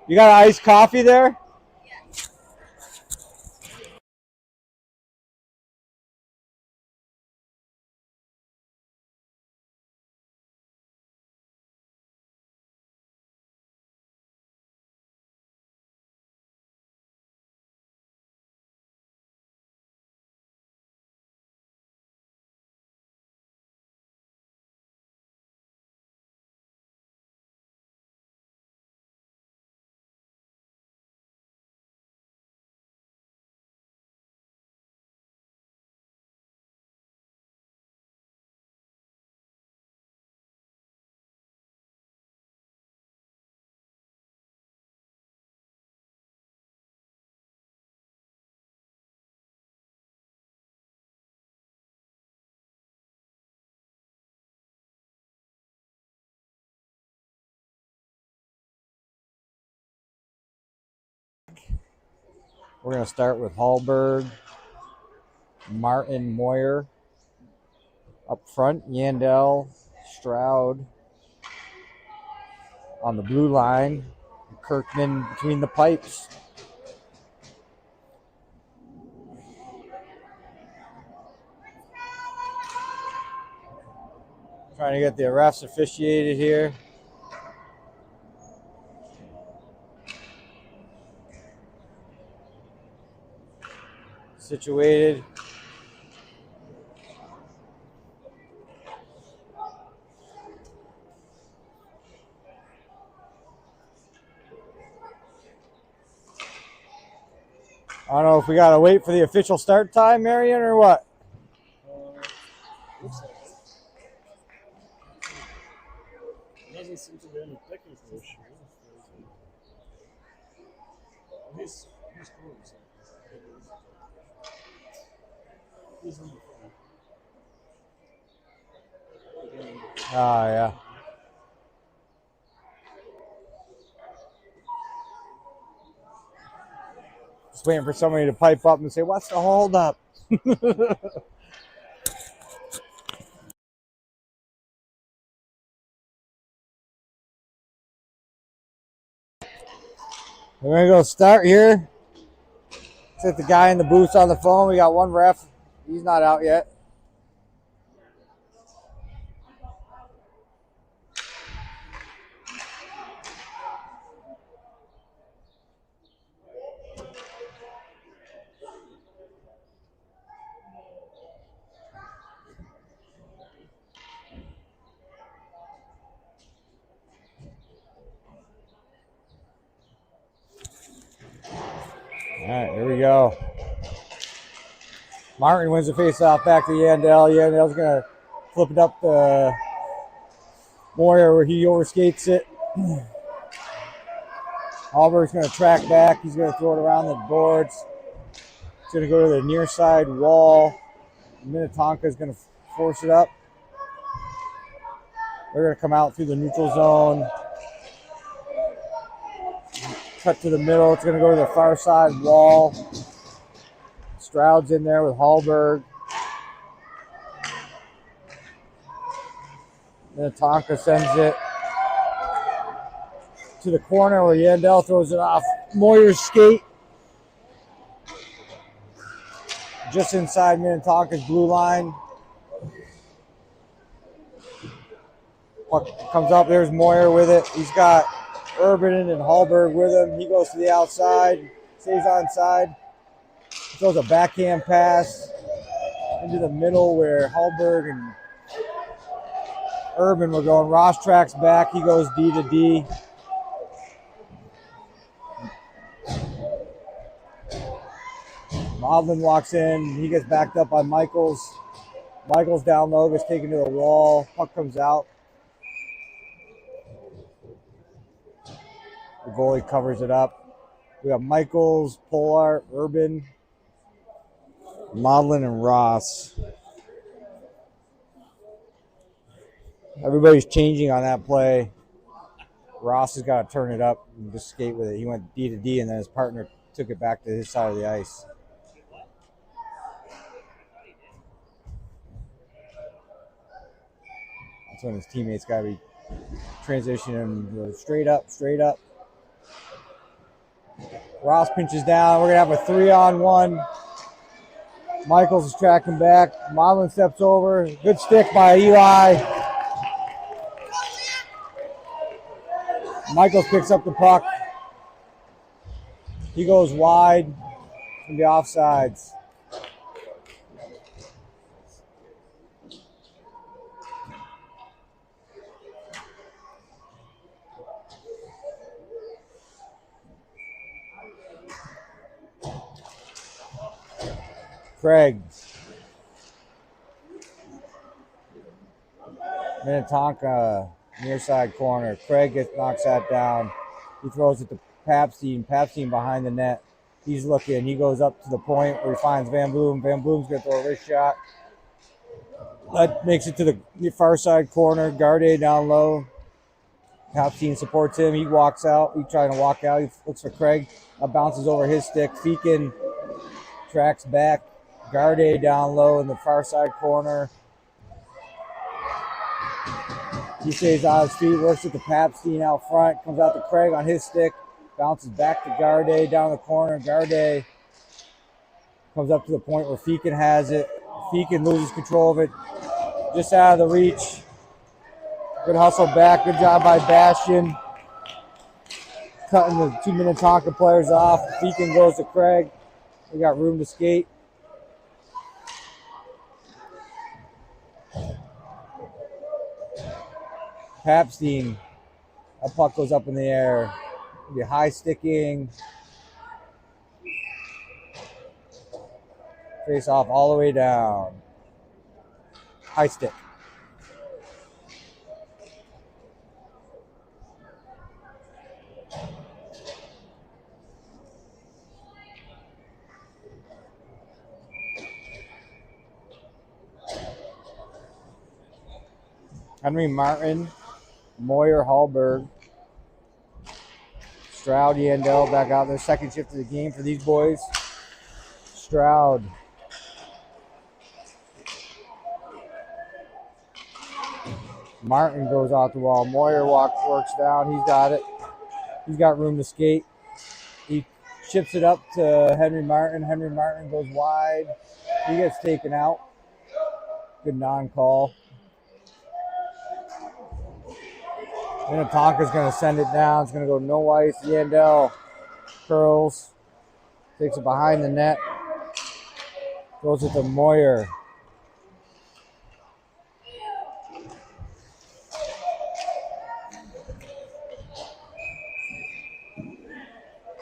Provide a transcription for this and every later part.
You got iced coffee there? We're going to start with Hallberg, Martin, Moyer. Up front, Yandel, Stroud on the blue line. Kirkman between the pipes. Trying to get the refs officiated here. Situated. I don't know if we got to wait for the official start time, Marion, or what? Doesn't seem to be any technical issue. He's cool. He's on the phone. Ah, yeah. Just waiting for somebody to pipe up and say, what's the hold up? We're going to go start here. Set the guy in the booth on the phone. We got one ref. He's not out yet. All right, here we go. Martin wins the face-off back to Yandel. Yandel's going to flip it up to Moyer where he overskates it. Hallberg's going to track back. He's going to throw it around the boards. It's going to go to the near side wall. Minnetonka is going to force it up. They're going to come out through the neutral zone. Cut to the middle. It's going to go to the far side wall. Stroud's in there with Hallberg. Minnetonka sends it to the corner where Yandel throws it off Moyer's skate. Just inside Minnetonka's blue line. Puck comes up. There's Moyer with it. He's got Urban and Hallberg with him. He goes to the outside. Stays onside. Throws a backhand pass into the middle where Hallberg and Urban were going. Ross tracks back. He goes D to D. Maudlin walks in. He gets backed up by Michaels. Michaels down low, gets taken to the wall. Puck comes out. The goalie covers it up. We got Michaels, Polar, Urban, Maudlin, and Ross. Everybody's changing on that play. Ross has got to turn it up and just skate with it. He went D to D, and then his partner took it back to his side of the ice. That's when his teammates got to be transitioning him straight up, straight up. Ross pinches down. We're going to have a 3-on-1. Michaels is tracking back. Modlin steps over. Good stick by Eli. Michaels picks up the puck. He goes wide from the offsides. Craig. Minnetonka, near side corner. Craig knocks that down. He throws it to Papstein. Papstein behind the net. He's looking. He goes up to the point where he finds Van Bloom. Van Bloom's going to throw a wrist shot. That makes it to the far side corner. Garde down low. Papstein supports him. He walks out. He's trying to walk out. He looks for Craig. That bounces over his stick. Feakin tracks back. Garde down low in the far side corner. He stays on his feet, works with the Papstein out front, comes out to Craig on his stick, bounces back to Garde down the corner. Garde comes up to the point where Feakin has it. Feakin loses control of it, just out of the reach. Good hustle back, good job by Bastian. Cutting the 2 Minnetonka players off. Feakin goes to Craig. We got room to skate. Papstein, a puck goes up in the air. It'll be high sticking. Face off all the way down. High stick. Henry Martin, Moyer, Hallberg, Stroud, Yandel back out there. Second shift of the game for these boys. Stroud. Martin goes off the wall. Moyer works down. He's got it. He's got room to skate. He chips it up to Henry Martin. Henry Martin goes wide. He gets taken out. Good non-call. Minnetonka's going to send it down. It's going to go no ice. Yandel curls. Takes it behind the net. Throws it to Moyer.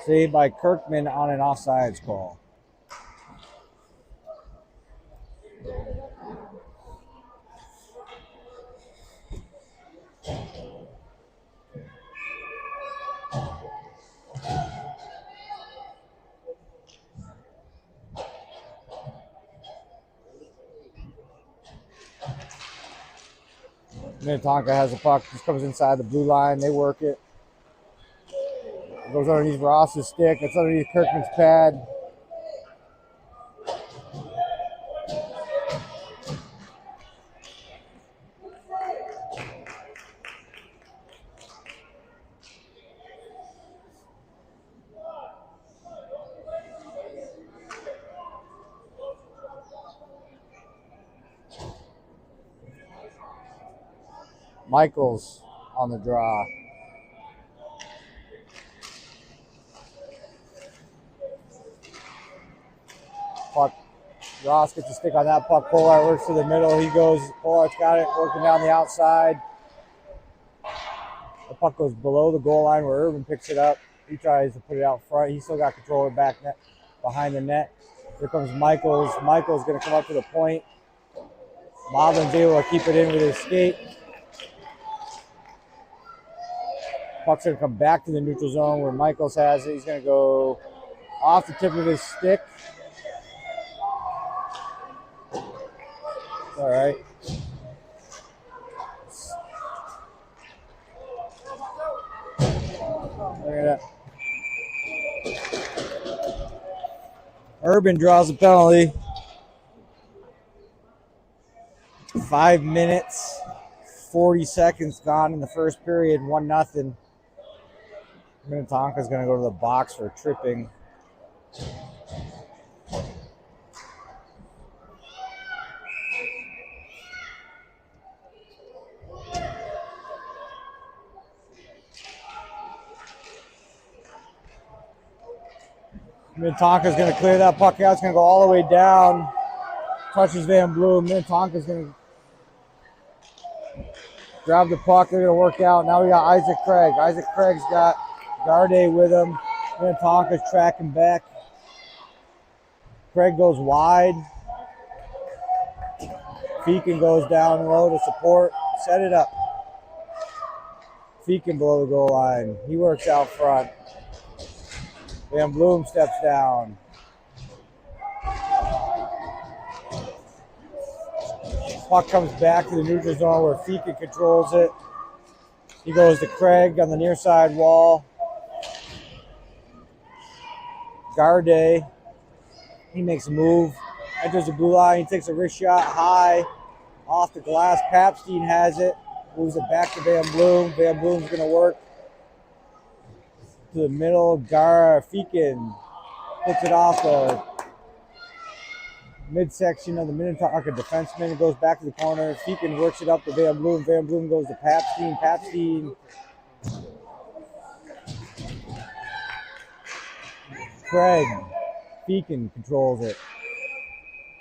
Saved by Kirkman on an offsides call. Minnetonka has the puck. Just comes inside the blue line. They work it. It goes underneath Ross's stick. It's underneath Kirkman's pad. Michaels on the draw. Puck. Ross gets a stick on that puck. Pollard works to the middle. He goes. Pollard's got it. Working down the outside. The puck goes below the goal line where Urban picks it up. He tries to put it out front. He's still got control of the back net, behind the net. Here comes Michaels. Michaels going to come up to the point. Modlin's able to keep it in with his skate. Puck's going to come back to the neutral zone where Michaels has it. He's going to go off the tip of his stick. All right. Look at that. Urban draws a penalty. 5 minutes, 40 seconds gone in the first period, 1-0. Minnetonka's going to go to the box for tripping. Minnetonka's going to clear that puck out. It's going to go all the way down. Touches Van Bloom. Minnetonka's going to grab the puck. They're going to work out. Now we got Isaac Craig. Isaac Craig's got Garde with him. Minnetonka's tracking back. Craig goes wide. Feakin goes down low to support. Set it up. Feakin below the goal line. He works out front. Van Bloom steps down. Puck comes back to the neutral zone where Feakin controls it. He goes to Craig on the near side wall. Garde. He makes a move. Enters the blue line. He takes a wrist shot high off the glass. Papstein has it. Moves it back to Van Bloom. Van Bloom's going to work to the middle. Feakin hits it off the midsection of the Minnetonka defenseman. It goes back to the corner. Feakin works it up to Van Bloom. Van Bloom goes to Papstein. Papstein. Craig. Feakin controls it.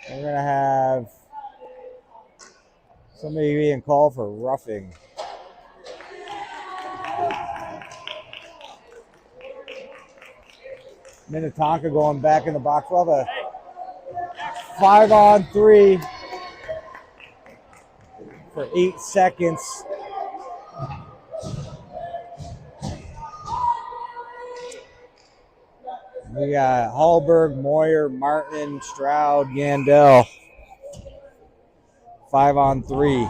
And we're going to have somebody being called for roughing. Minnetonka going back in the box. We'll have a 5-on-3 for 8 seconds. We got Hallberg, Moyer, Martin, Stroud, Yandel. 5-on-3.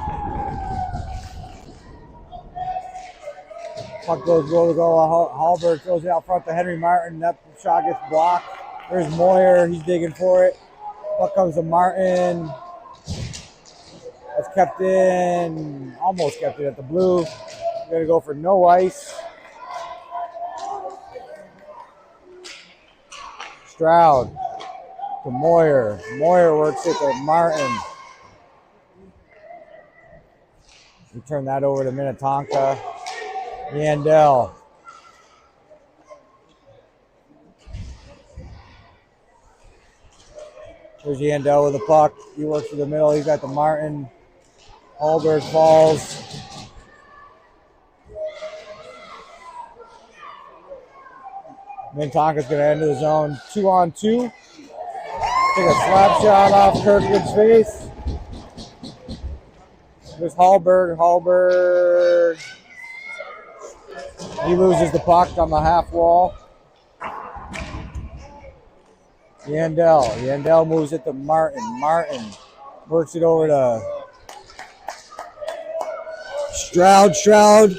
Puck goes goal to goal. Hallberg throws it out front to Henry Martin. That shot gets blocked. There's Moyer. He's digging for it. Puck comes to Martin. That's kept in. Almost kept it at the blue. Going to go for no ice. Stroud to Moyer. Moyer works it to Martin. We turn that over to Minnetonka. Yandel. There's Yandel with the puck. He works to the middle. He's got the Martin. Hallberg falls. Minnetonka's going to enter the zone 2-on-2. Take a slap shot off Kirkwood's face. There's Hallberg. Hallberg. He loses the puck on the half wall. Yandel. Yandel moves it to Martin. Martin works it over to Stroud. Stroud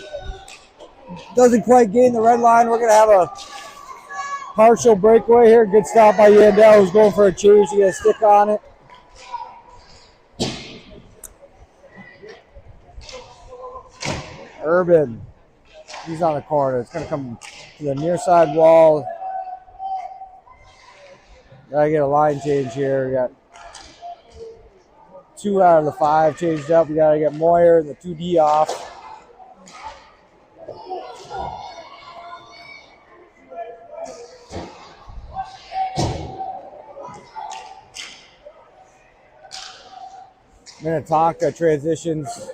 doesn't quite gain the red line. We're going to have a partial breakaway here. Good stop by Yandel, who's going for a change. He has a stick on it. Urban. He's on the corner. It's going to come to the near side wall. Gotta get a line change here. We got 2 out of the 5 changed up. We gotta get Moyer and the 2D off. Minnetonka transitions.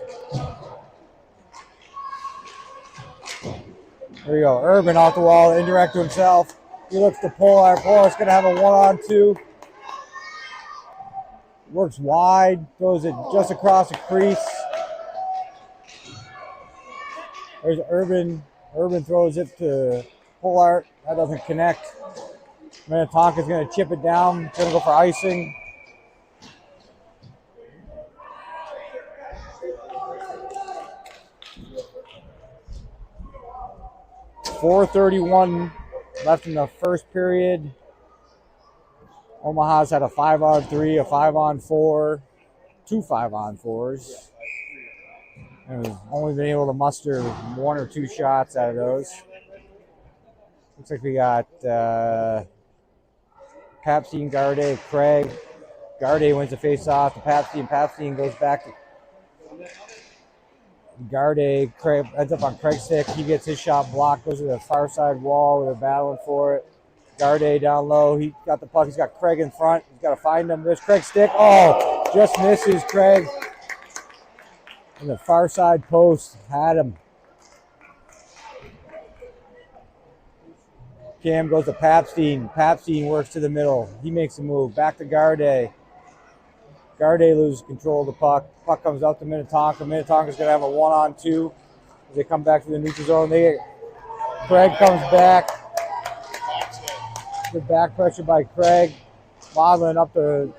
There we go. Urban off the wall, indirect to himself. He looks to Polar. Polar's going to have a 1-on-2. Works wide. Throws it just across the crease. There's Urban. Urban throws it to Polar. That doesn't connect. Minnetonka's going to chip it down. Going to go for icing. .431 left in the first period. Omaha's had a 5-on-3, a 5-on-4, 2 5-on-4s. And we've only been able to muster 1 or 2 shots out of those. Looks like we got Papstein, Garde, Craig. Garde wins the face-off to Papstein. Papstein goes back to Garde. Craig ends up on Craig's stick. He gets his shot blocked, goes to the far side wall. They're battling for it. Garde down low. He got the puck. He's got Craig in front. He's got to find him. There's Craig's stick. Oh, just misses Craig. And the far side post had him. Cam goes to Papstein. Papstein works to the middle. He makes a move. Back to Garde. Garde loses control of the puck. Puck comes out to Minnetonka. Minnetonka's going to have a 1-on-2 as they come back to the neutral zone. Craig comes back. Good back pressure by Craig. Modeling up to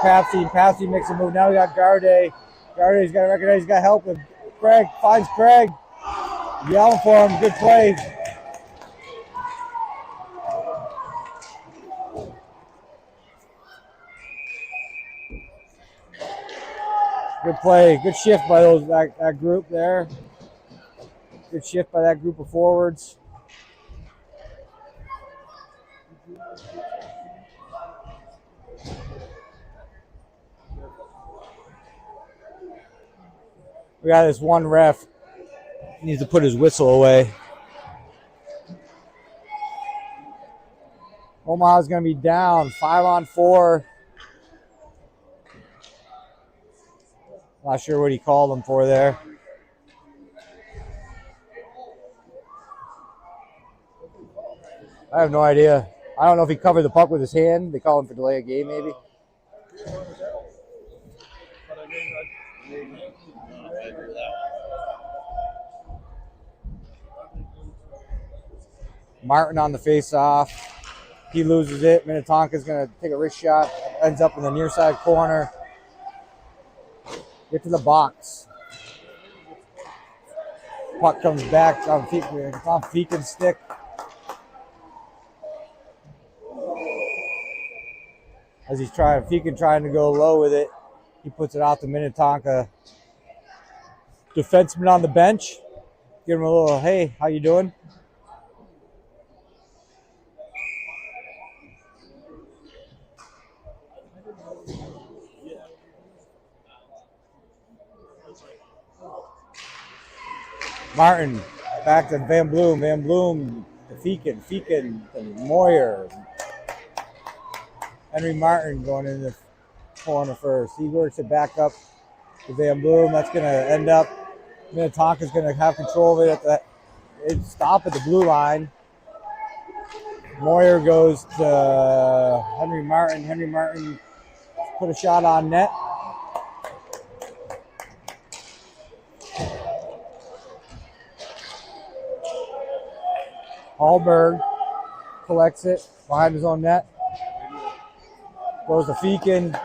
Papstein. Papstein makes a move. Now we got Garde. Garde's got to recognize he's got help with Craig. Finds Craig. Yelling for him. Good play. Good play. Good shift by that group there. Good shift by that group of forwards. We got this one ref. He needs to put his whistle away. Omaha's going to be down 5-on-4. Not sure what he called them for there. I have no idea. I don't know if he covered the puck with his hand. They call him for delay of game, maybe. Martin on the face-off. He loses it. Minnetonka's going to take a wrist shot. Ends up in the near side corner. Get to the box. Puck comes back on Feekin's stick. As he's Feekin trying to go low with it. He puts it out to Minnetonka. Defenseman on the bench. Give him a little, hey, how you doing? Martin, back to Van Bloom. Van Bloom to Feekin. Feekin to Moyer. Henry Martin going in the corner first. He works it back up to Van Bloom. That's going to end up, Minnetonka's going to have control of it. It stop at the blue line. Moyer goes to Henry Martin. Henry Martin put a shot on net. Hallberg collects it behind his own net. Goes to Feekin.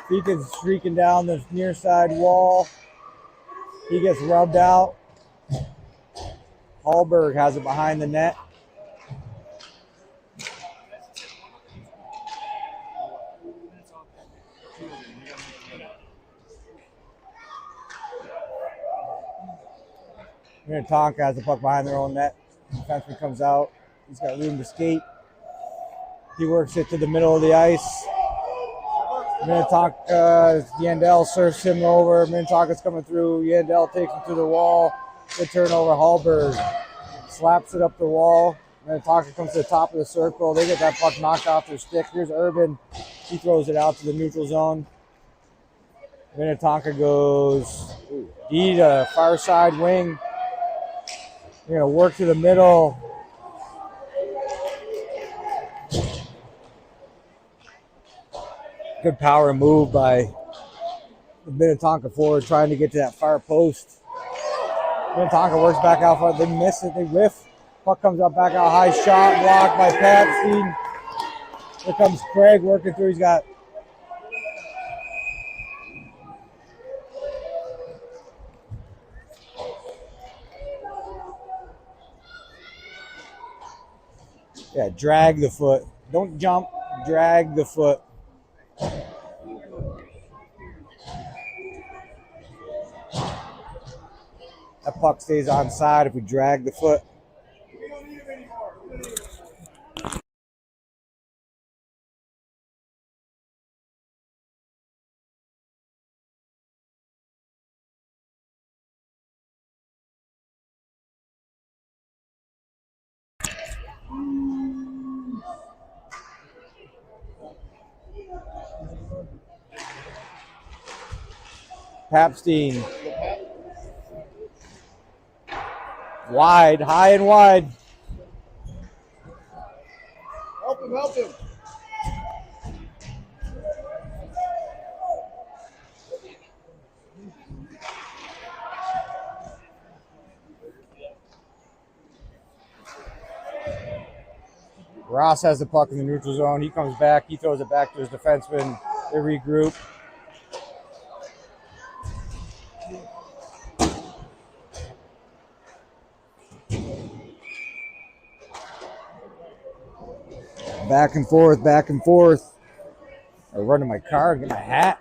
Feekin's streaking down the near side wall. He gets rubbed out. Hallberg has it behind the net. Minnetonka has the puck behind their own net. Defenseman comes out. He's got room to skate. He works it to the middle of the ice. Minnetonka, Yandel surfs him over. Minnetonka's coming through. Yandel takes him to the wall. Good turnover. Hallberg slaps it up the wall. Minnetonka comes to the top of the circle. They get that puck knocked off their stick. Here's Urban. He throws it out to the neutral zone. Minnetonka goes D to far side wing. They're going to work to the middle. Good power move by the Minnetonka forward trying to get to that far post. Minnetonka works back out front. They miss it. They whiff. Puck comes up back out high. Shot blocked by Papstein. Here comes Craig working through. He's got drag the foot. Don't jump. Drag the foot. That puck stays onside if we drag the foot. Papstein. Wide, high and wide. Help him, help him. Ross has the puck in the neutral zone. He comes back. He throws it back to his defenseman. They regroup. Back and forth, back and forth. I run to my car and get my hat.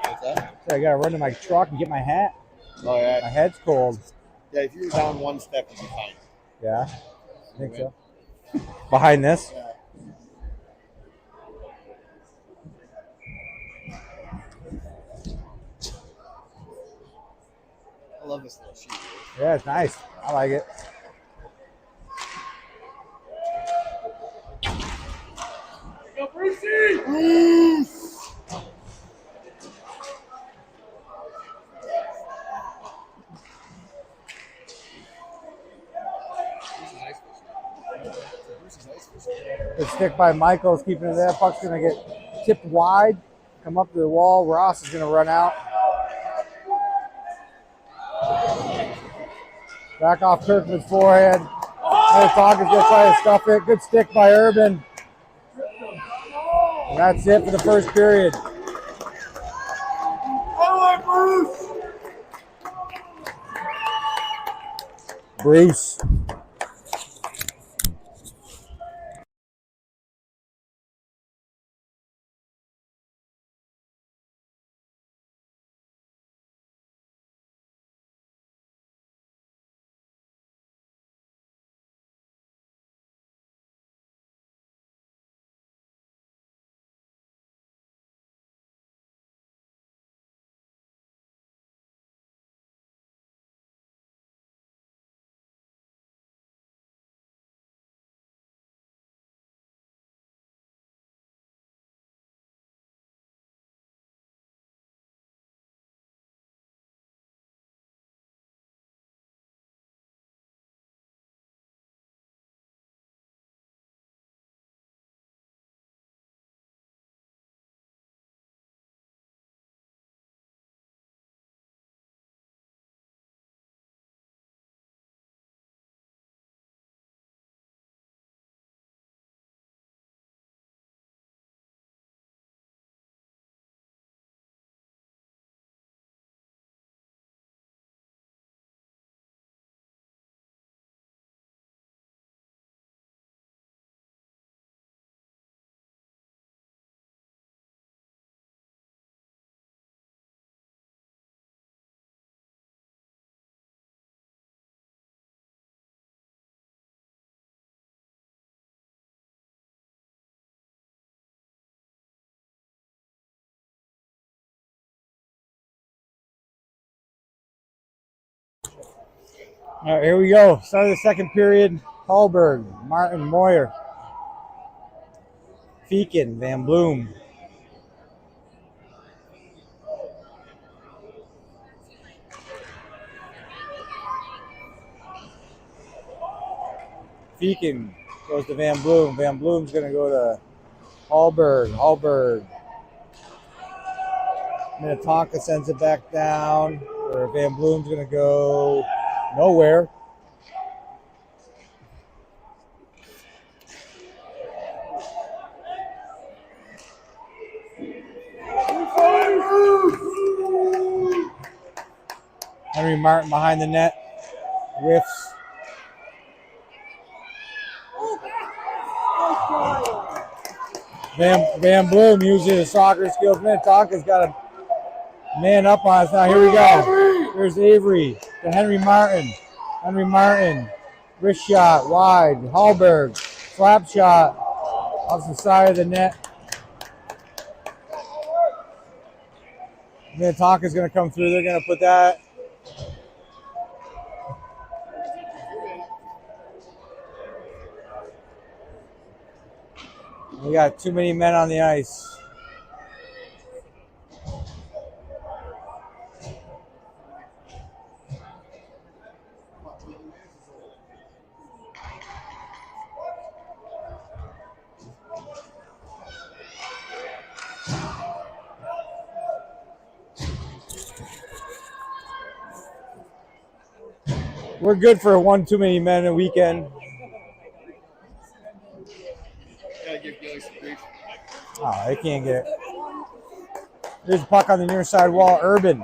What's that? So I gotta run to my truck and get my hat. Oh, yeah. My head's cold. Yeah, if you're down one step, you'll be fine. Yeah, I think so. Behind this. Yeah. I love this little sheet. Yeah, it's nice. I like it. Go, Brucey! Good stick by Michaels, keeping it there. Puck's gonna get tipped wide, come up to the wall. Ross is gonna run out. Back off Kirkman's forehand. Minnetonka's gonna try to stuff it. Good stick by Urban. And that's it for the first period. Bruce. All right, here we go. Start of the second period. Hallberg, Martin, Moyer, Feakin, Van Bloom. Feakin goes to Van Bloom. Van Bloom's going to go to Hallberg. Hallberg. Minnetonka sends it back down. Or Van Bloom's going to go nowhere. Henry Martin behind the net. Whiffs. Van Bloom uses his soccer skills. Minnetonka's got a man up on us now. Here we go. There's Avery. to Henry Martin. Henry Martin, wrist shot, wide. Hallberg, slap shot off the side of the net. Minnetonka is going to come through. They're going to put that. We got too many men on the ice. We're good for one too many men a weekend. Oh, they can't get it. There's a puck on the near side wall. Urban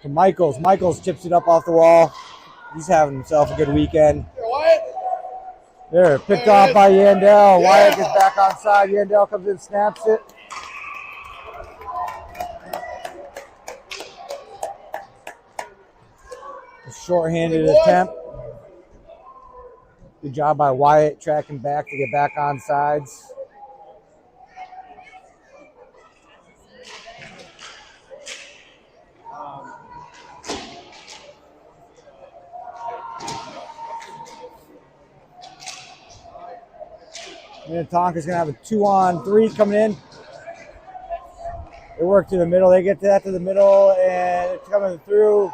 to Michaels. Michaels chips it up off the wall. He's having himself a good weekend. There, picked off by Yandel. Wyatt gets back on side. Yandel comes in, snaps it. A short-handed attempt. Good job by Wyatt tracking back to get back on sides. Minnetonka's going to have a 2-on-3 coming in. They work to the middle. They get that to the middle, and it's coming through.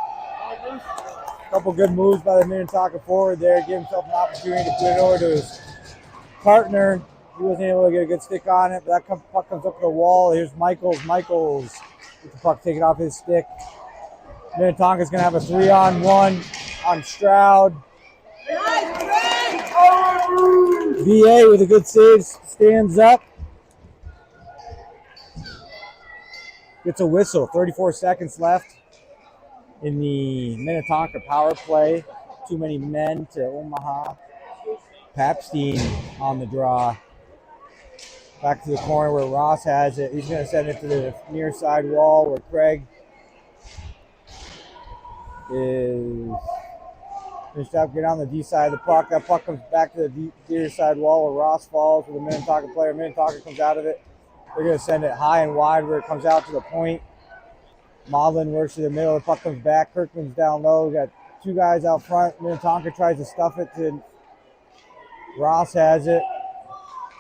A couple good moves by the Minnetonka forward there. Give himself an opportunity to put it over to his partner. He wasn't able to get a good stick on it, but that puck comes up to the wall. Here's Michaels. Michaels gets the puck taken off his stick. Minnetonka's going to have a 3-on-1 on Stroud. VA with a good save, stands up. Gets a whistle, 34 seconds left in the Minnetonka power play. Too many men to Omaha. Papstein on the draw. Back to the corner where Ross has it. He's going to send it to the near side wall where Craig is finished up, get on the D side of the puck. That puck comes back to the near side wall where Ross falls with a Minnetonka player. Minnetonka comes out of it. They're going to send it high and wide where it comes out to the point. Maudlin works to the middle. The puck comes back. Kirkman's down low. We got two guys out front. Minnetonka tries to stuff it to Ross has it.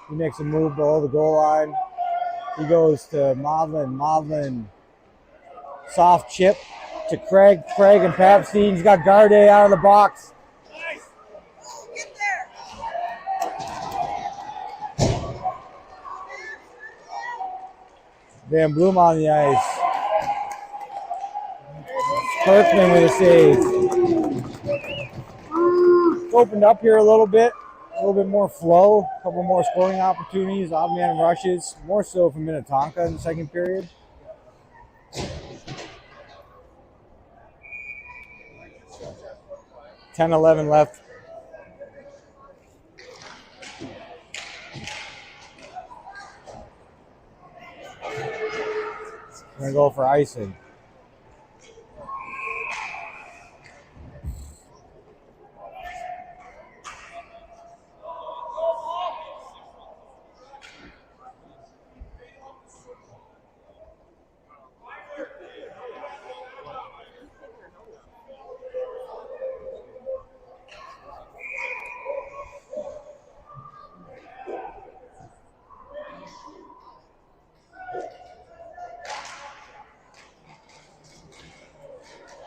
He makes a move below the goal line. He goes to Maudlin. Maudlin, soft chip to Craig. Craig and Papstein. He's got Garde out of the box. Van Bloom on the ice. Kirkman with a save. It's opened up here a little bit more flow, a couple more scoring opportunities, odd man rushes, more so for Minnetonka in the second period. $10-11 left. We're going to go for icing.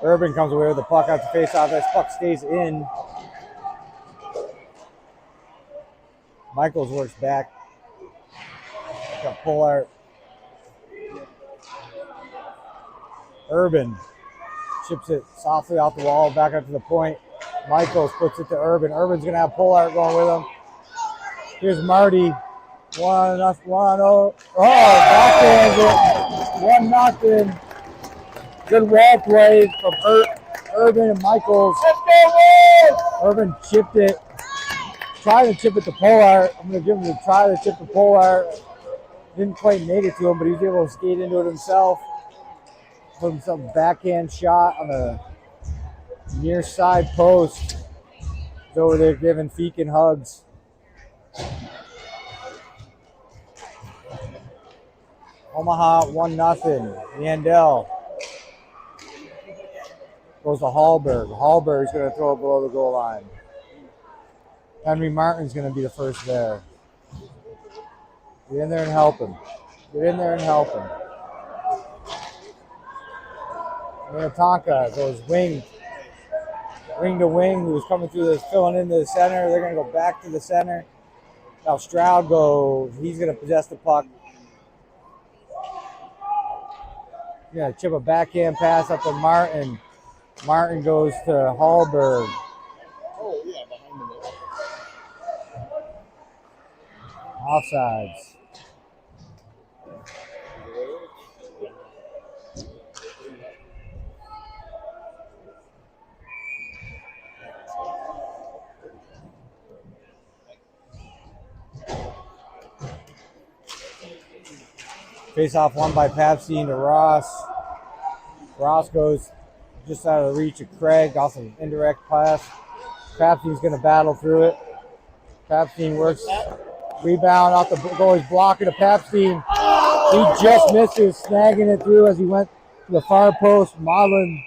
Urban comes away with the puck out to face off. This puck stays in. Michaels works back. Got Pollard. Urban chips it softly off the wall, back up to the point. Michaels puts it to Urban. Urban's going to have Pollard going with him. Here's Marty. 1-0. Oh, backhands it. 1-0. Good wall play from Urban and Michaels. Urban chipped it. Tried to chip it to Pollard. I'm going to give him the try to chip to Pollard. Didn't quite make it to him, but he was able to skate into it himself. Put himself a backhand shot on the Near side post. He's over there giving Feakin hugs. Omaha 1-0. Yandel goes to Hallberg. Hallberg's going to throw it below the goal line. Henry Martin's going to be the first there. Get in there and help him. Get in there and help him. Minnetonka goes wing to wing. Who's coming through this, filling into the center. They're going to go back to the center. Now Stroud goes. He's going to possess the puck. He's going to chip a backhand pass up to Martin. Martin goes to Hallberg. Oh, yeah, behind the net. Offsides. Face off won by Papstein to Ross. Ross goes just out of the reach of Craig off an indirect pass. Papstein's going to battle through it. Papstein works. Rebound off the goalie's blocker to Papstein. He just misses, snagging it through as he went to the far post. Modlin.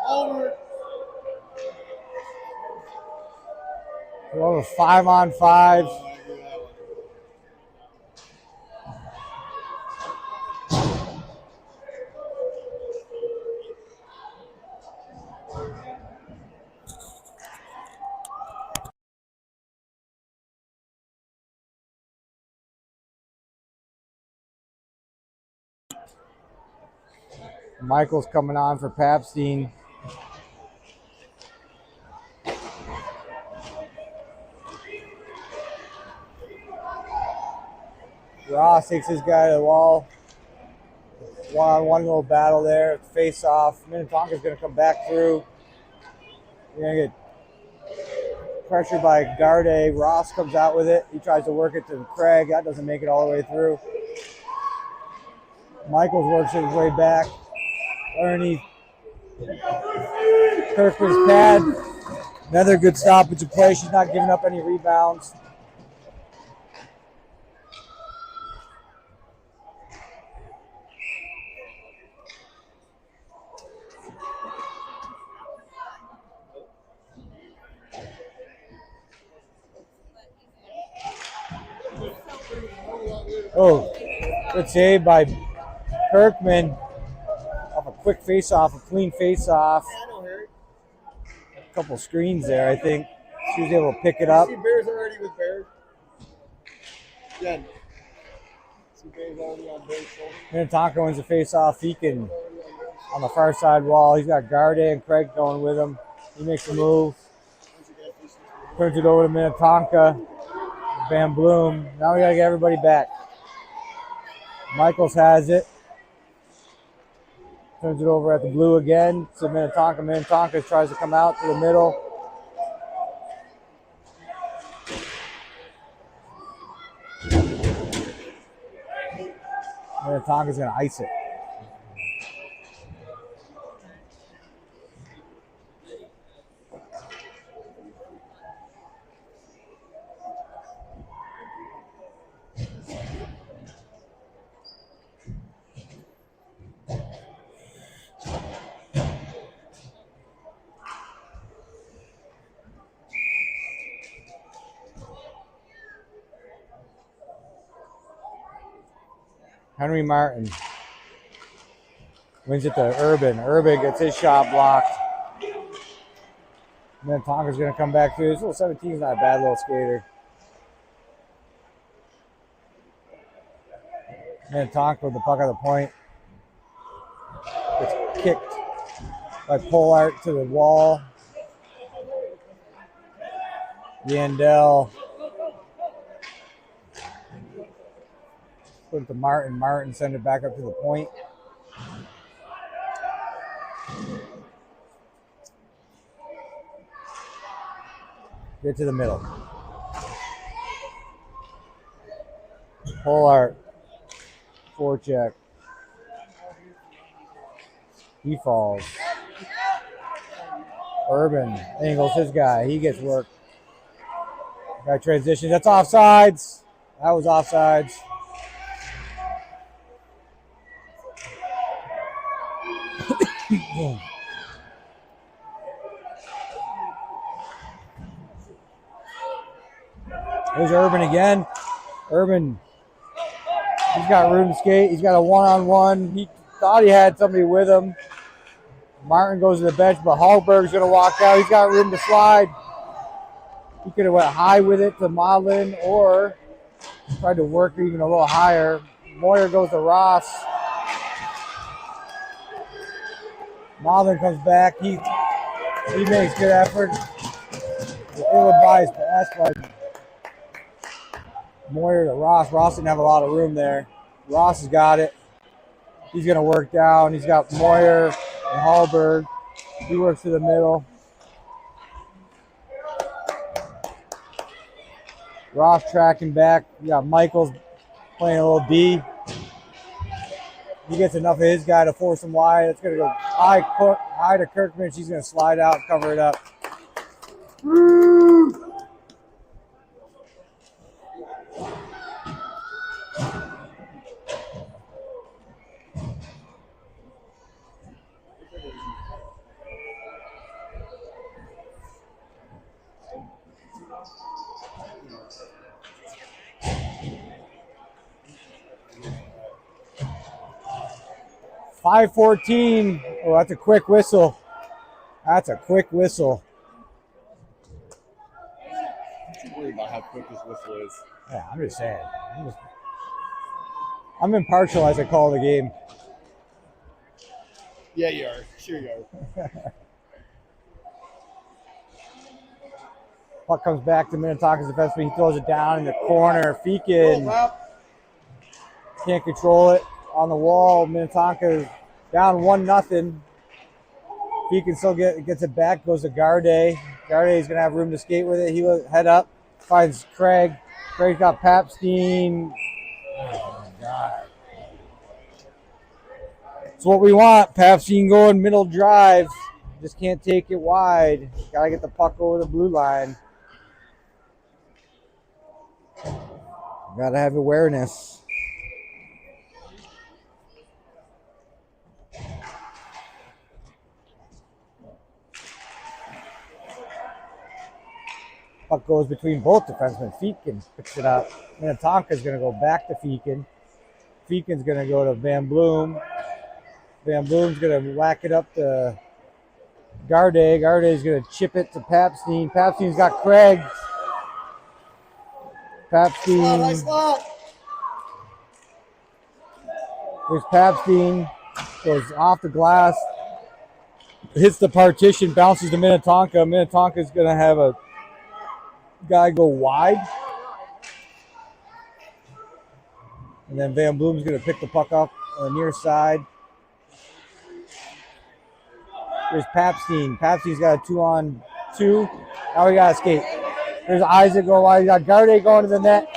Over. Well, a 5-on-5. Michael's coming on for Papstein. Ross takes his guy to the wall. One-on-one little battle there. Face off. Minnetonka's going to come back through. You're going to get pressured by Garde. Ross comes out with it. He tries to work it to Craig. That doesn't make it all the way through. Michaels works his way back. Underneath Kirkman's pad. Another good stoppage of play. She's not giving up any rebounds. Oh, good save by Kirkman. Off a quick face-off, a clean face-off. A couple screens there, I think. She was able to pick it up. See Bears already with Bears. Yeah. See Bears already on Bears' shoulder. Minnetonka wins the face-off. Feakin on the far side wall. He's got Garde and Craig going with him. He makes a move. Turns it over to Minnetonka. Van Bloom. Now we got to get everybody back. Michaels has it. Turns it over at the blue again to Minnetonka. Minnetonka tries to come out to the middle. Minnetonka's going to ice it. Henry Martin wins it to Urban. Urban gets his shot blocked. Minnetonka's going to come back through. This little 17 is not a bad little skater. Minnetonka with the puck at the point. Gets kicked by Polart to the wall. Yandel. Put it to Martin. Martin send it back up to the point. Get to the middle. Pull art. Forecheck. He falls. Urban angles his guy. He gets work. Guy transitions. That's offsides. That was offsides. There's Urban again. Urban, he's got room to skate. He's got a one-on-one. He thought he had somebody with him. Martin goes to the bench, but Hallberg's going to walk out. He's got room to slide. He could have went high with it to Modlin or tried to work even a little higher. Moyer goes to Ross. Modlin comes back. He makes good effort. Ill-advised pass by Moyer to Ross. Ross didn't have a lot of room there. Ross has got it. He's going to work down. He's got Moyer and Hallberg. He works to the middle. Ross tracking back. You got Michaels playing a little D. He gets enough of his guy to force him wide. It's going to go high to Kirkman. She's going to slide out and cover it up. Woo! 5:14. Oh, that's a quick whistle. That's a quick whistle. I'm worried about how quick this whistle is. Yeah, I'm just saying. I'm impartial as I call the game. Yeah, you are. Sure you are. Puck comes back to Minnetonka's defenseman. He throws it down in the corner. Feekin can't control it on the wall. Minnetonka down 1-0. Feekin still gets it back. Goes to Garday. Garday's gonna have room to skate with it. He head up, finds Craig. Craig's got Papstein. Oh my God. It's what we want. Papstein going middle drive. Just can't take it wide. Gotta get the puck over the blue line. Gotta have awareness. Puck goes between both defensemen. Feekin picks it up. Minnetonka's going to go back to Feekin. Feekin's going to go to Van Bloom. Van Bloom's going to whack it up to Garday. Garday's going to chip it to Papstein. Papstein's got Craig. Papstein. There's Papstein. Goes off the glass. Hits the partition. Bounces to Minnetonka. Minnetonka's going to have a guy go wide. And then Van Bloom's going to pick the puck up on the near side. There's Papstein. Papstein's got a 2-on-2. Now we got to skate. There's Isaac go wide. You got Garday going to the net.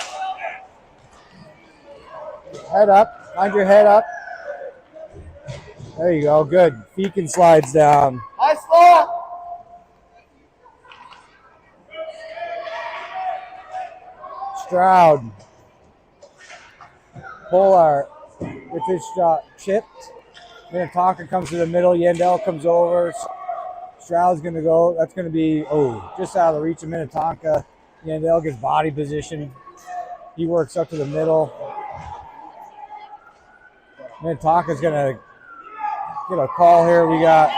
Head up. Find your head up. There you go. Good. Feekin slides down. High slot. Stroud. Polar with his shot chipped. Minnetonka comes to the middle. Yandel comes over. Stroud's going to go. That's going to be, just out of the reach of Minnetonka. Yandel gets body position. He works up to the middle. Minnetonka's going to get a call here. We got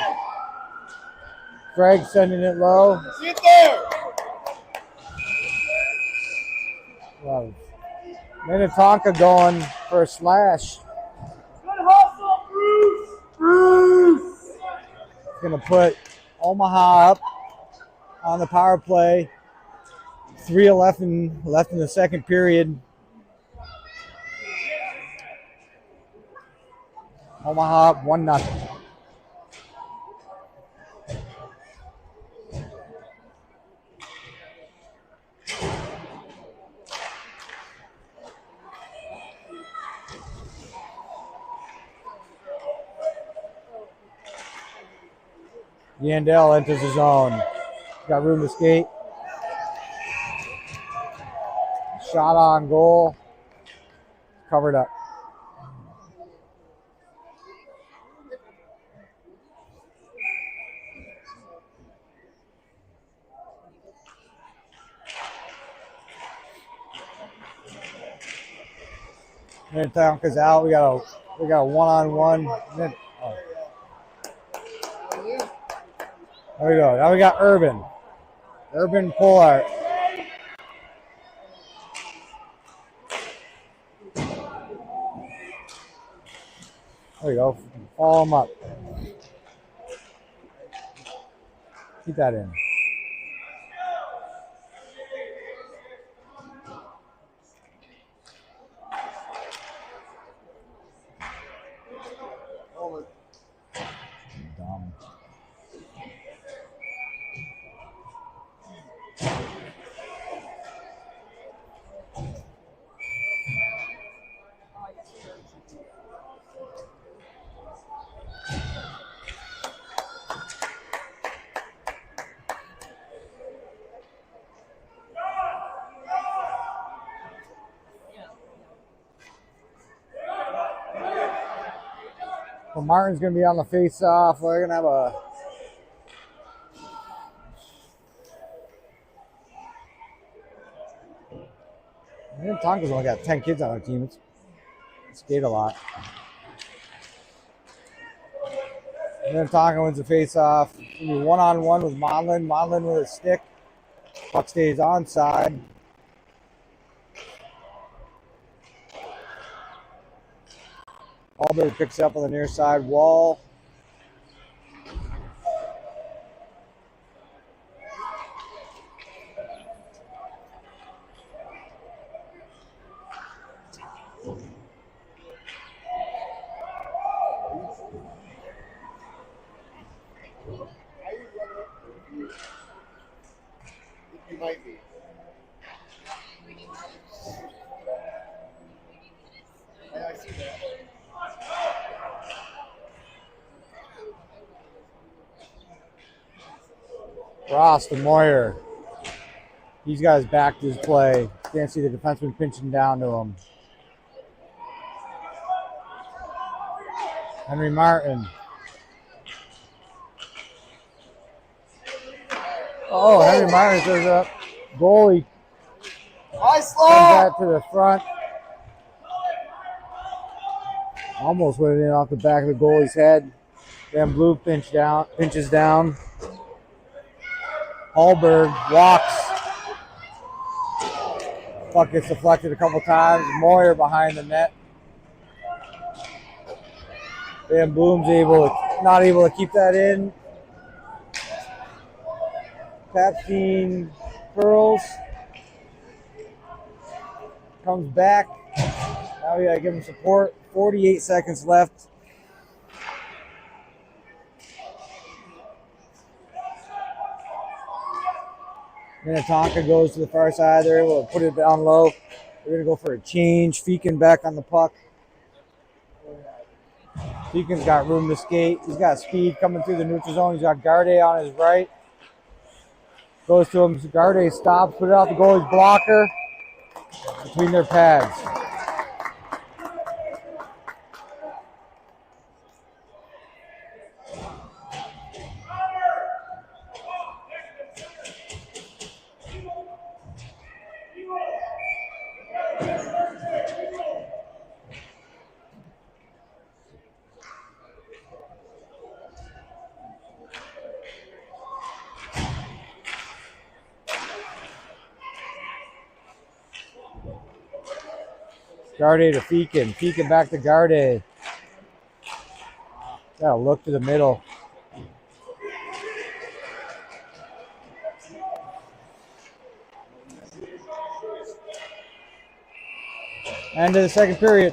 Craig sending it low. See it there. Wow. Minnetonka going for a slash. Good hustle, Bruce. Bruce! Going to put Omaha up on the power play. 3:11 left in the second period. Omaha up 1-0. Yandel enters the zone. Got room to skate. Shot on goal. Covered up. Minnetonka's out. We got a one-on-one. There we go. Now we got Urban. Urban Pollard. There we go. Follow him up. Keep that in. Dumb. Well, Martin's going to be on the face-off. We're going to have a Minnetonka's only got 10 kids on our team. It's skate a lot. Minnetonka wins the face-off. One-on-one with Monlin. Monlin with a stick. Puck stays onside. Albert picks up on the near side wall. You might be. I see that. Ross to Moyer. These guys backed his play. Can't see the defenseman pinching down to him. Henry Martin. Oh, Henry Martin goes up. Goalie Nice comes slow. back to the front. Almost went in off the back of the goalie's head. Then Blue pinches down. Hallberg walks. Puck gets deflected a couple times. Moyer behind the net. Van Bloom's not able to keep that in. Papstein curls. Comes back. Now we gotta give him support. 48 seconds left. Minnetonka goes to the far side. They're able to put it down low. They're going to go for a change. Feakin back on the puck. Feakin's got room to skate. He's got speed coming through the neutral zone. He's got Garde on his right. Goes to him. Garde stops, put it out the goalie's blocker between their pads. Garde to Feakin. Feakin back to Garde. Got to look to the middle. End of the second period.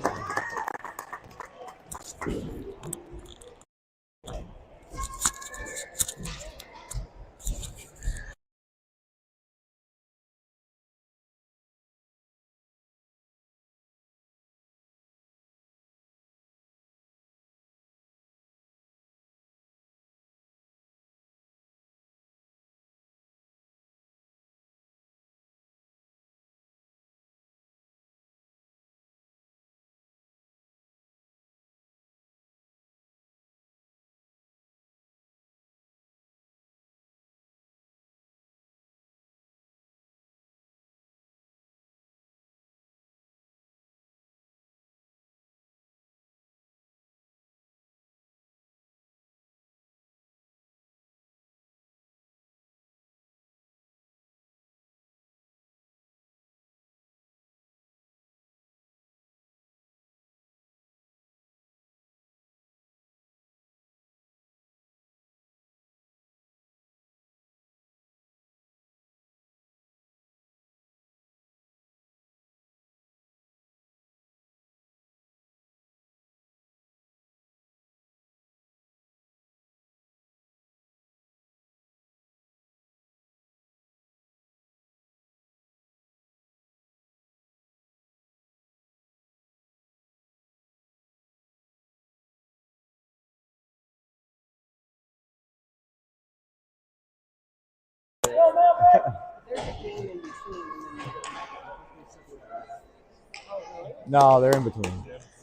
No, they're in between.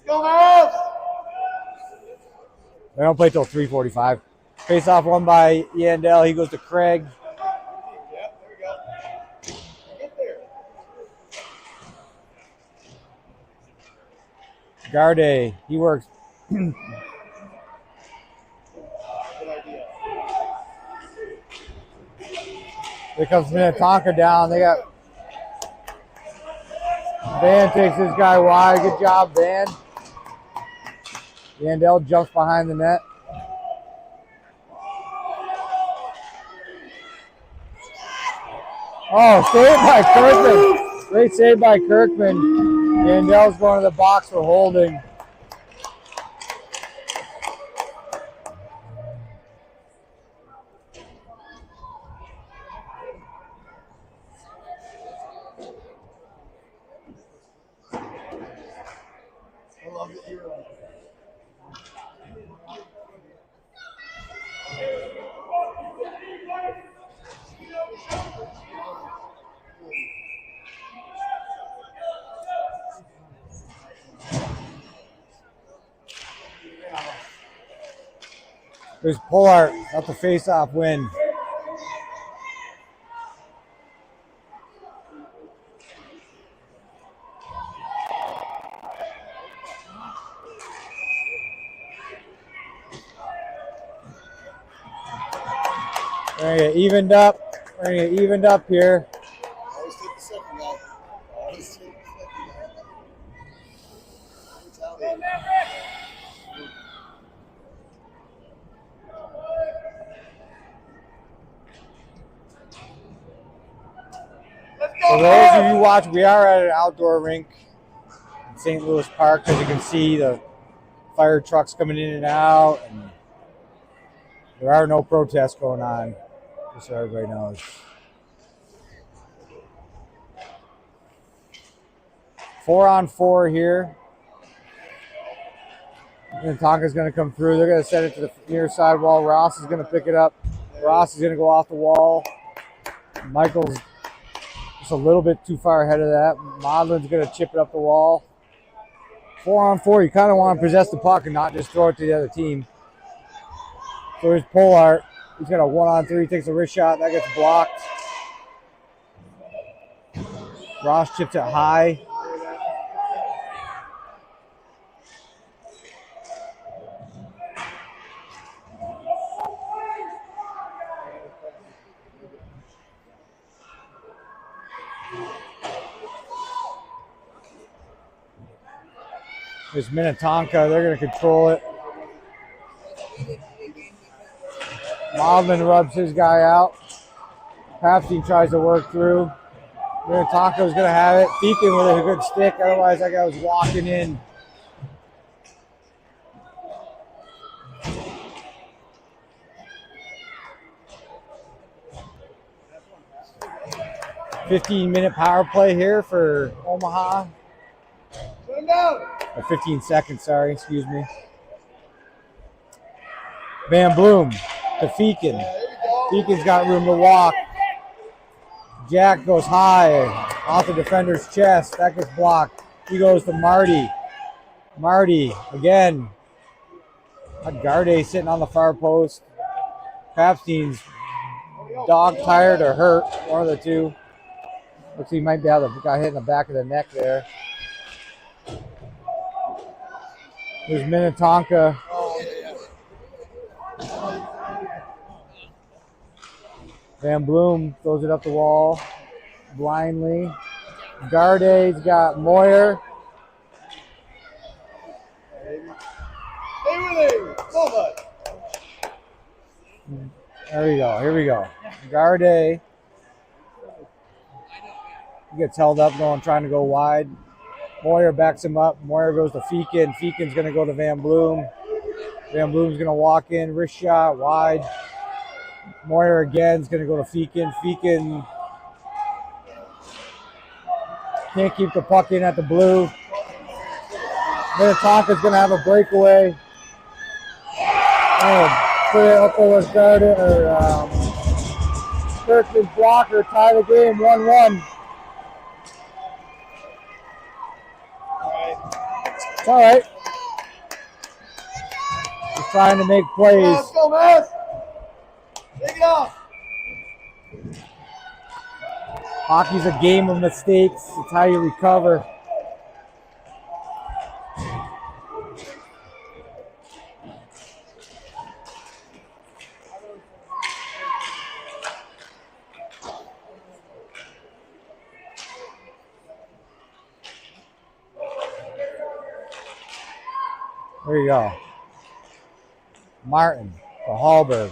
Go, girls! They don't play till 3:45. Face off won by Yandel. He goes to Craig. Yep, there we go. Get there. Garde, he works. Good idea. Here comes Minnetonka down. They got Van takes this guy wide. Good job, Van. Yandel jumps behind the net. Oh, saved by Kirkman. Great save by Kirkman. Yandel's going to the box for holding. I love the ear. There's Pollard at the face-off win. We're gonna get evened up. We're gonna get evened up here. Always take the second guy. Always take the second guy. Retaliate. For those of you watching, we are at an outdoor rink in St. Louis Park. As you can see, the fire trucks coming in and out. And there are no protests going on, just so everybody knows. Four on four here. Minnetonka's going to come through. They're going to set it to the near side wall. Ross is going to pick it up. Ross is going to go off the wall. Michael's just a little bit too far ahead of that. Modlin's going to chip it up the wall. 4 on 4. You kind of want to possess the puck and not just throw it to the other team. So here's Pollard. He's got a 1 on 3. He takes a wrist shot. That gets blocked. Ross chips it high. There's Minnetonka. They're going to control it. Modlin rubs his guy out. Papstein tries to work through. Minnetonka's going to have it. Beacon with a good stick. Otherwise, that guy was walking in. $15-minute power play here for Omaha. Put him down. Or 15 seconds, sorry, excuse me. Van Bloom to Feakin. Feakin's got room to walk. Jack goes high off the defender's chest. That gets blocked. He goes to Marty. Marty again. Garde sitting on the far post. Papstein's dog tired or hurt. One of the two. Looks like he might be able to got hit in the back of the neck there. There's Minnetonka. Van Bloom throws it up the wall blindly. Garde's got Moyer. Stay with him. So much. There we go. Here we go. Garde. He gets held up going, trying to go wide. Moyer backs him up. Moyer goes to Feakin. Feakin's going to go to Van Bloom. Van Bloom's going to walk in. Wrist shot wide. Moyer again is going to go to Feakin. Feakin can't keep the puck in at the blue. Minnetonka's going to have a breakaway. Put it up over Garde or Kirkman's blocker, tie the game 1-1. It's all right. Just trying to make plays. Let's go, man. Take it off. Hockey's a game of mistakes. It's how you recover. There you go. Martin to Hallberg.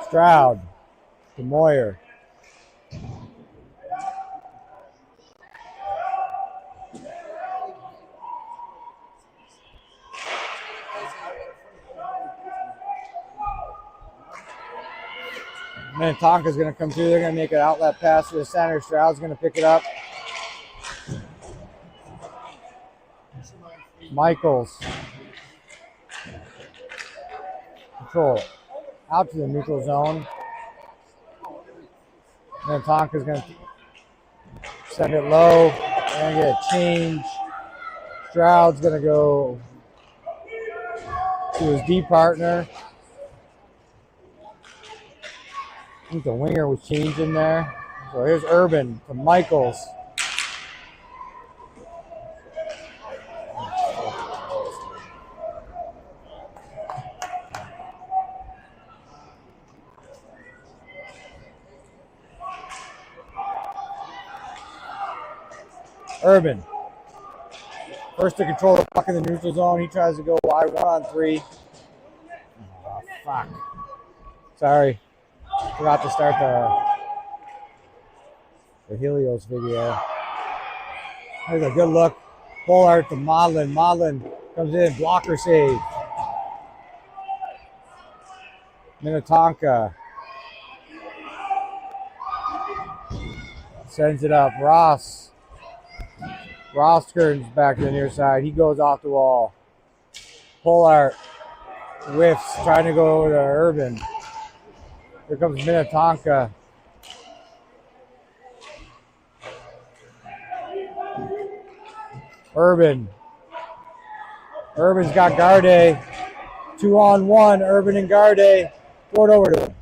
Stroud to Moyer. Minnetonka's going to come through. They're going to make an outlet pass to the center. Stroud's going to pick it up. Michaels. Control. Out to the neutral zone. Minnetonka's going to send it low. They're going to get a change. Stroud's going to go to his D partner. I think the winger was changing there. So here's Urban to Michaels. Urban. First to control the puck in the neutral zone. He tries to go wide 1-on-3. Oh, fuck. Sorry. Forgot to start the Helios video. There's a good look. Bullard to Modlin. Modlin comes in. Blocker save. Minnetonka. Sends it up. Ross turns back to the near side. He goes off the wall. Bullard whiffs, trying to go over to Urban. Here comes Minnetonka. Urban's got Garde. 2-on-1. Urban and Garde. Throw it over to him.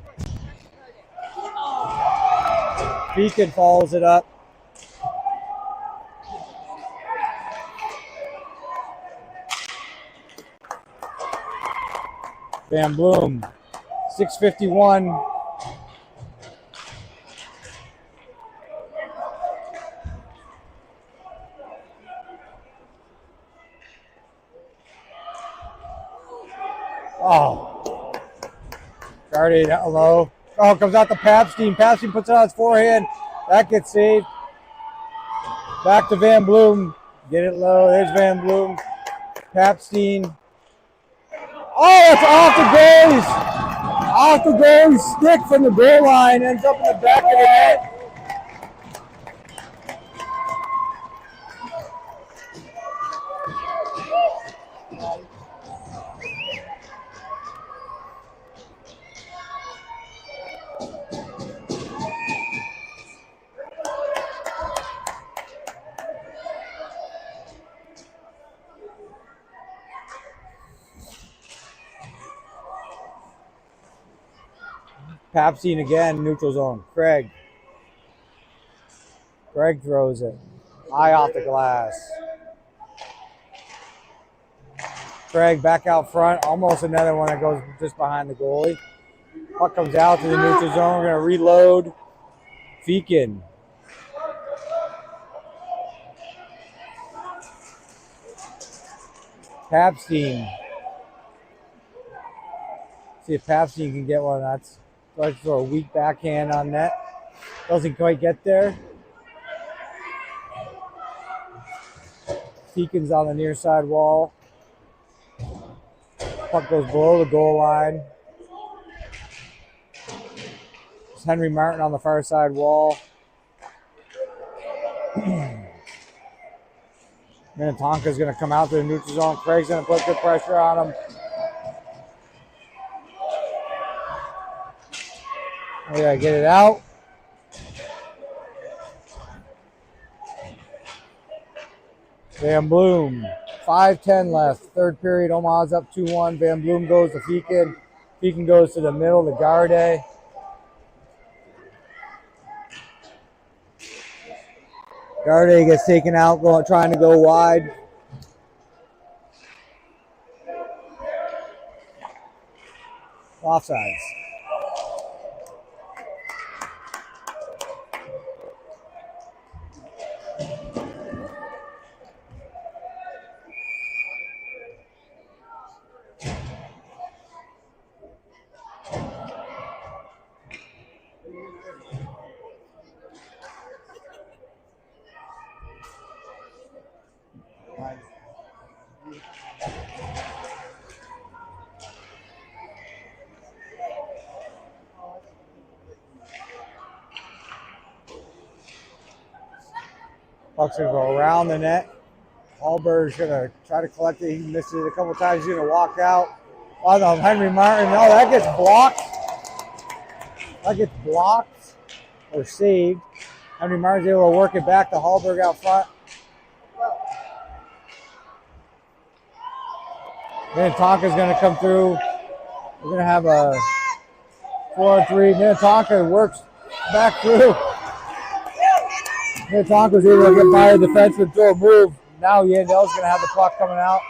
Beacon follows it up. Van Bloom. 6:51. Oh. Garde down low. Oh, comes out to Papstein. Papstein puts it on his forehand. That gets saved. Back to Van Bloom. Get it low. There's Van Bloom. Papstein. Oh, it's off the goalies. Off the goalie's stick from the goal line. Ends up in the back of the net. Papstein again, neutral zone. Craig throws it. High off the glass. Craig back out front. Almost another one that goes just behind the goalie. Puck comes out to the neutral zone. We're going to reload. Feakin. Papstein. See if Papstein can get one. That's tries to throw a weak backhand on net. Doesn't quite get there. Feakin's on the near side wall. Puck goes below the goal line. It's Henry Martin on the far side wall. Minnetonka's going to come out to the neutral zone. Craig's going to put good pressure on him. We gotta get it out. Van Bloom, 5:10 left. Third period, Omaha's up 2-1. Van Bloom goes to Feakin. Feakin goes to the middle to Garde. Garde gets taken out, trying to go wide. Offsides. Puck's gonna go around the net. Hallberg's gonna try to collect it. He missed it a couple times. He's gonna walk out. Oh no, Henry Martin. No, that gets blocked. That gets blocked or saved. Henry Martin's able to work it back to Hallberg out front. Minnetonka's gonna come through. We're gonna have a 4-on-3. Minnetonka works back through. Minnetonka was able to get by the defenseman, throw a move. Now Yandel's going to have the puck coming out.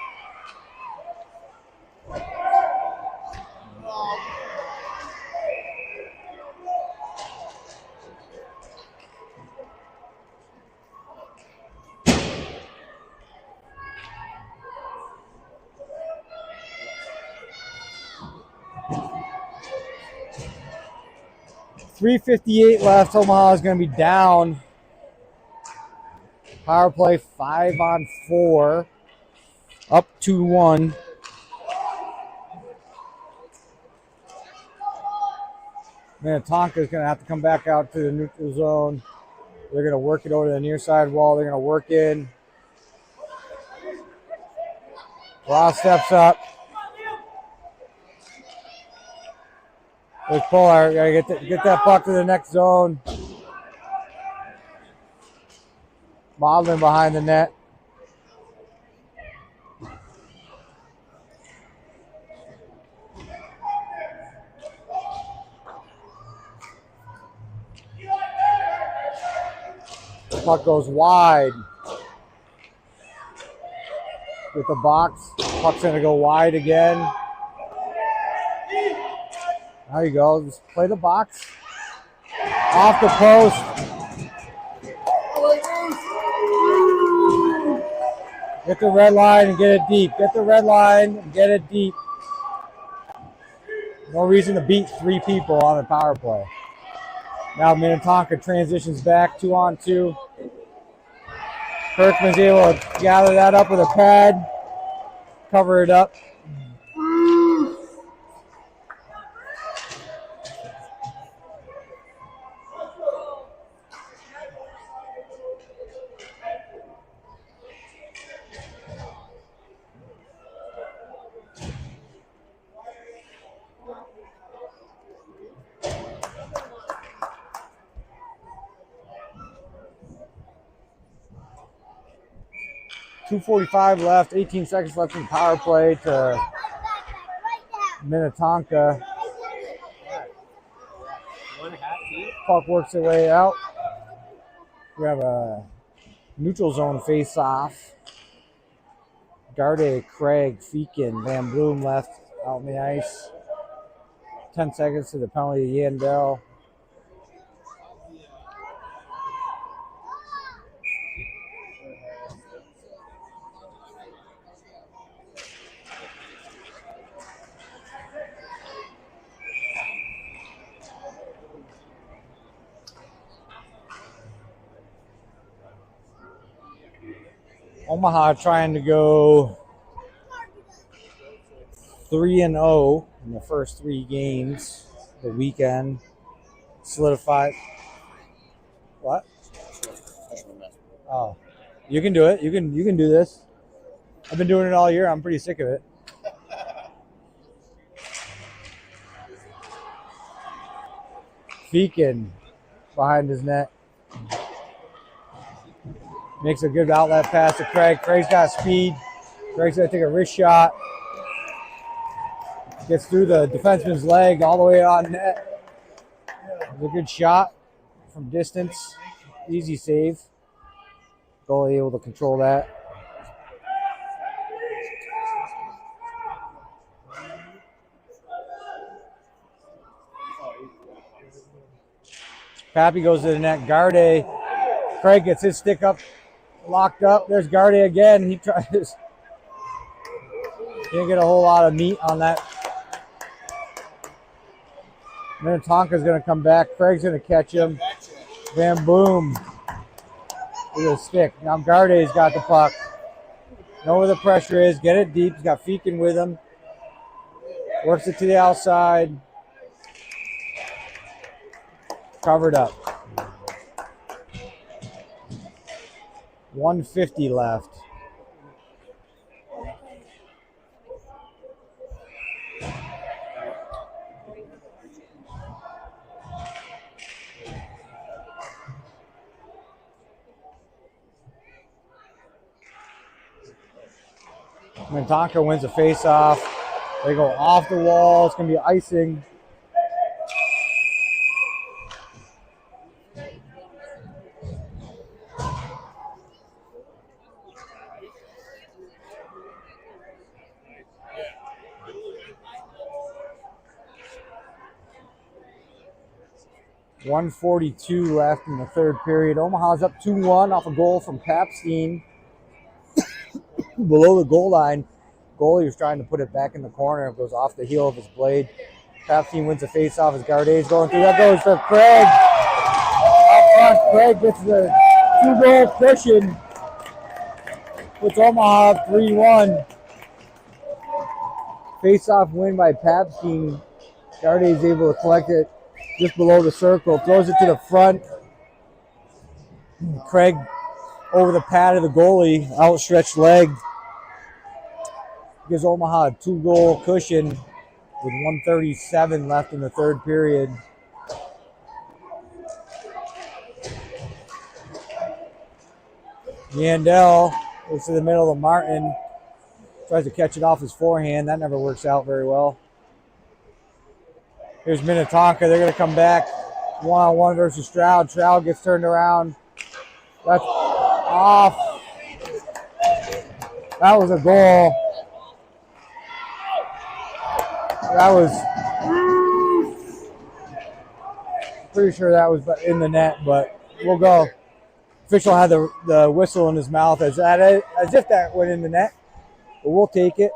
.358 left. Omaha is going to be down. Power play 5-on-4. Up 2-1. Minnetonka is going to have to come back out to the neutral zone. They're going to work it over to the near side wall. They're going to work in. Ross steps up. There's Pollard. Got to get that puck to the next zone. Maudlin behind the net. The puck goes wide. With the box. Puck's going to go wide again. There you go. Just play the box. Off the post. Get the red line and get it deep. Get the red line and get it deep. No reason to beat 3 people on a power play. Now Minnetonka transitions back 2-on-2. Kirkman's able to gather that up with a pad. Cover it up. .245 left, 18 seconds left in power play to Minnetonka. Puck works their way out. We have a neutral zone face-off. Garde, Craig, Feakin, Van Bloom left out on the ice. 10 seconds to the penalty to Yandel. Omaha trying to go 3-0 in the first 3 games. The weekend solidified. What? Oh, you can do it. You can do this. I've been doing it all year. I'm pretty sick of it. Feakin behind his net. Makes a good outlet pass to Craig. Craig's got speed. Craig's going to take a wrist shot. Gets through the defenseman's leg all the way on net. It was a good shot from distance. Easy save. Goalie able to control that. Pappy goes to the net. Garde. Craig gets his stick up, locked up. There's Garde again. He tries. Can't get a whole lot of meat on that. Minnetonka's going to come back. Craig's going to catch him. Bam, boom. With a stick. Now Garde's got the puck. Know where the pressure is. Get it deep. He's got Feakin with him. Works it to the outside. Covered up. 150 left. Minnetonka wins a face-off. They go off the wall. It's going to be icing. .142 left in the third period. Omaha's up 2-1 off a goal from Papstein. Below the goal line. Goalie was trying to put it back in the corner. It goes off the heel of his blade. Papstein wins the face-off as Garde's going through. That goes for Craig. Up front, Craig gets the 2-goal cushion. Puts Omaha up 3-1. Face-off win by Papstein. Garde's able to collect it just below the circle. Throws it to the front. Craig over the pad of the goalie. Outstretched leg. Gives Omaha a 2-goal cushion with 1:37 left in the third period. Yandel goes to the middle of Martin. Tries to catch it off his forehand. That never works out very well. Here's Minnetonka. They're going to come back one-on-one versus Stroud. Stroud gets turned around. That's off. That was a goal. That was pretty sure that was in the net, but we'll go. Official had the whistle in his mouth as if that went in the net, but we'll take it.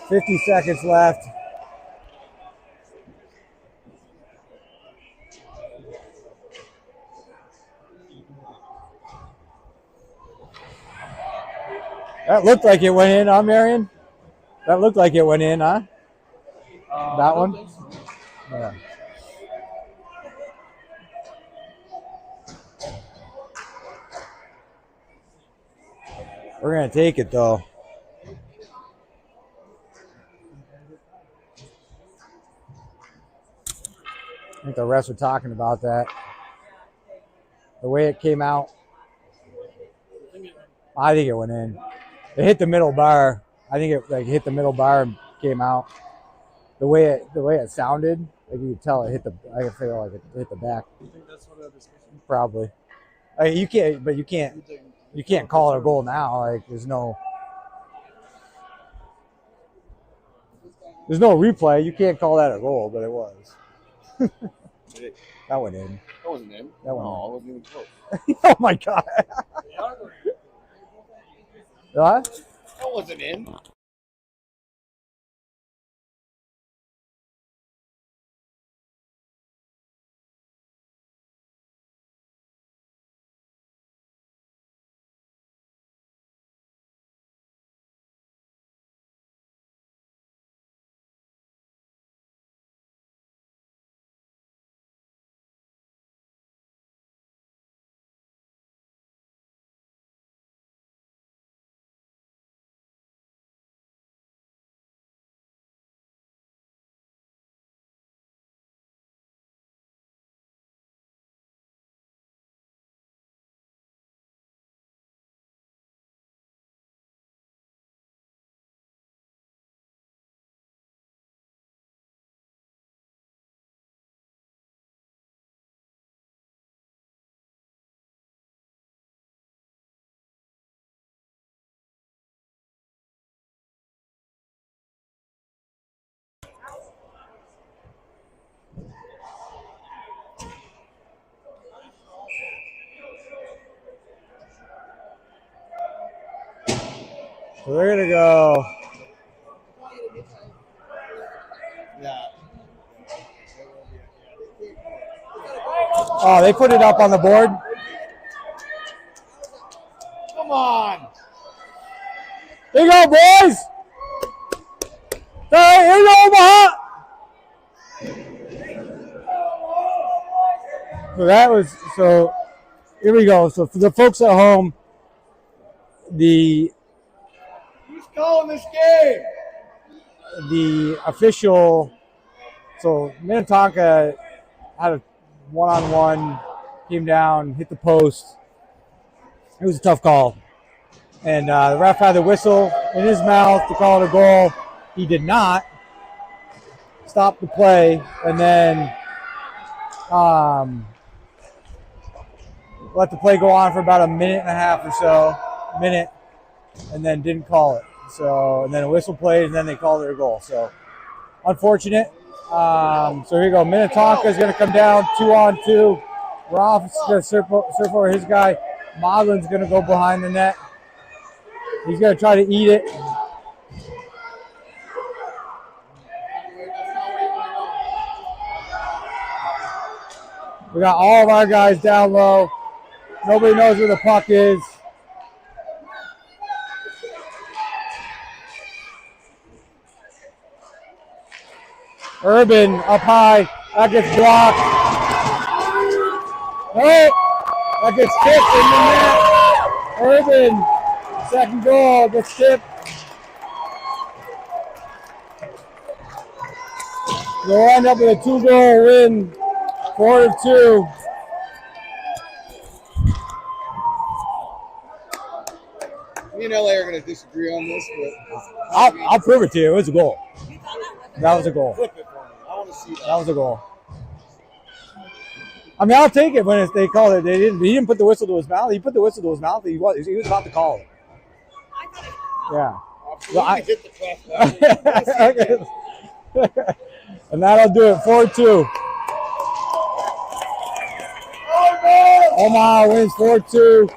.50 seconds left. That looked like it went in, huh, Marion? That looked like it went in, huh? That one? Yeah. We're going to take it, though. I think the refs were talking about that. The way it came out, I think it went in. It hit the middle bar. I think it hit the middle bar and came out. The way it sounded, like you could tell it hit the. I feel like it hit the back. You think that's what a discussion? Probably. You can't call it a goal now. Like there's no replay. You can't call that a goal, but it was. That went in. That wasn't in. That went No, it wasn't even close. Oh my god. What? That wasn't in. So they're gonna go. Yeah. Oh, they put it up on the board. Come on. Here you go, boys. Hey, here you go, Omaha. So that was so. Here we go. So for the folks at home, the Who's calling this game? official. So Minnetonka had a one-on-one, came down, hit the post. It was a tough call, and the ref had the whistle in his mouth to call it a goal. He did not stop the play, and then let the play go on for about a minute and a half or so, and then didn't call it. So, and then a whistle played, and then they called it a goal. So, unfortunate. So here you go. Minnetonka is going to come down 2-on-2. Roth is going to surf over his guy. Modlin's going to go behind the net. He's going to try to eat it. We got all of our guys down low. Nobody knows where the puck is. Urban up high. That gets blocked. No. That gets tipped in the net. Urban, second goal, gets tipped. They'll end up with a 2-goal win, 4-2. Me and LA are going to disagree on this, but I'll prove it to you. It was a goal. That was a goal. flip it for me. I want to see that. That was a goal. I mean, I'll take it when they call it. He didn't put the whistle to his mouth. He put the whistle to his mouth. He was about to call it. Yeah. Well, hit the track. And that'll do it. 4-2. Omaha wins 4-2.